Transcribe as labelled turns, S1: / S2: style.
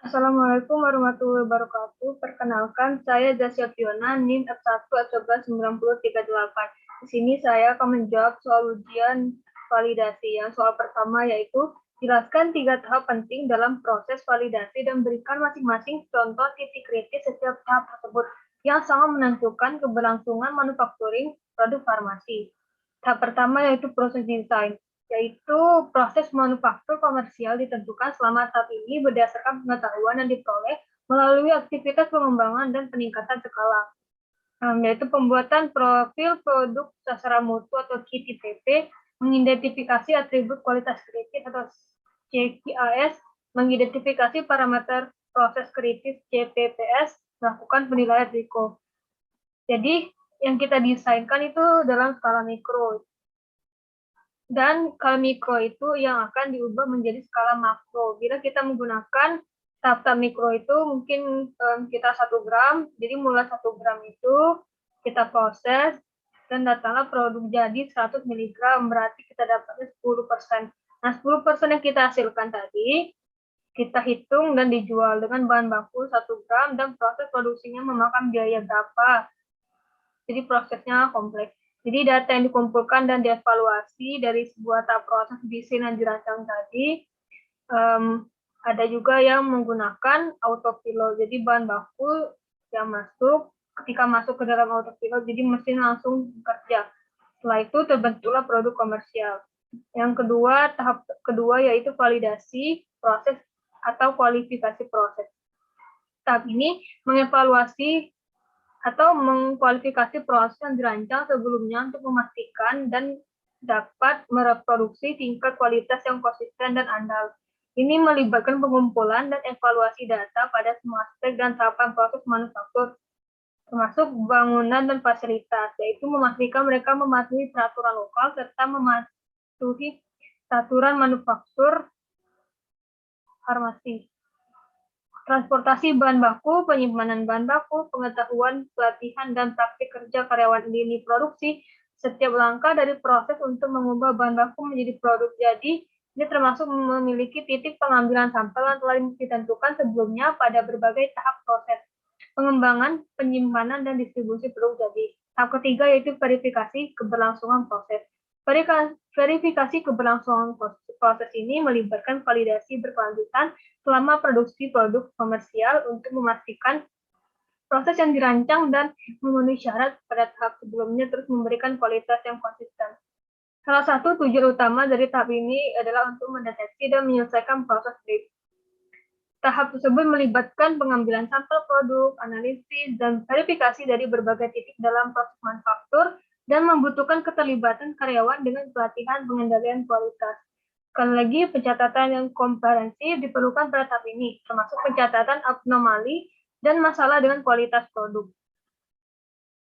S1: Assalamualaikum warahmatullahi wabarakatuh. Perkenalkan, saya Zasya Fiona, NIM F1 Di sini saya akan menjawab soal ujian validasi. Yang soal pertama yaitu, jelaskan 3 tahap penting dalam proses validasi dan berikan masing-masing contoh titik kritis setiap tahap tersebut yang sangat menentukan keberlangsungan manufakturing produk farmasi. Tahap pertama yaitu proses desain, yaitu proses manufaktur komersial ditentukan selama tahap ini berdasarkan pengetahuan yang diperoleh melalui aktivitas pengembangan dan peningkatan skala, yaitu pembuatan profil produk sasaran mutu atau KTPP, mengidentifikasi atribut kualitas kritis atau CQAS, mengidentifikasi parameter proses kritis CPPS, melakukan penilaian risiko. Jadi yang kita desainkan itu dalam skala mikro, dan skala mikro itu yang akan diubah menjadi skala makro. Bila kita menggunakan tahap-tahap mikro itu mungkin kita 1 gram, jadi mulai 1 gram itu kita proses dan datanglah produk jadi 100 mg, berarti kita dapatnya 10%. Nah, 10% yang kita hasilkan tadi kita hitung dan dijual dengan bahan baku 1 gram dan proses produksinya memakan biaya berapa. Jadi prosesnya kompleks. Jadi data yang dikumpulkan dan dievaluasi dari sebuah tahap proses desain yang dirancang tadi, ada juga yang menggunakan autopilot. Jadi bahan baku yang masuk, ketika masuk ke dalam autopilot, jadi mesin langsung bekerja. Setelah itu terbentuklah produk komersial. Yang kedua, tahap kedua yaitu validasi proses atau kualifikasi proses. Tahap ini mengevaluasi atau mengkualifikasi proses yang dirancang sebelumnya untuk memastikan dan dapat mereproduksi tingkat kualitas yang konsisten dan andal. Ini melibatkan pengumpulan dan evaluasi data pada semua aspek dan tahapan proses manufaktur, termasuk bangunan dan fasilitas, yaitu memastikan mereka mematuhi peraturan lokal serta mematuhi peraturan manufaktur farmasi. Transportasi bahan baku, penyimpanan bahan baku, pengetahuan, pelatihan, dan praktik kerja karyawan lini produksi, setiap langkah dari proses untuk mengubah bahan baku menjadi produk jadi, ini termasuk memiliki titik pengambilan sampel yang telah ditentukan sebelumnya pada berbagai tahap proses, pengembangan, penyimpanan, dan distribusi produk jadi. Tahap ketiga yaitu verifikasi keberlangsungan proses. Verifikasi keberlangsungan proses ini melibatkan validasi berkelanjutan selama produksi produk komersial untuk memastikan proses yang dirancang dan memenuhi syarat pada tahap sebelumnya terus memberikan kualitas yang konsisten. Salah satu tujuan utama dari tahap ini adalah untuk mendeteksi dan menyelesaikan proses drift. Tahap tersebut melibatkan pengambilan sampel produk, analisis, dan verifikasi dari berbagai titik dalam proses manufaktur dan membutuhkan keterlibatan karyawan dengan pelatihan pengendalian kualitas. Sekali lagi, pencatatan yang komprehensif diperlukan pada tahap ini, termasuk pencatatan anomali dan masalah dengan kualitas produk.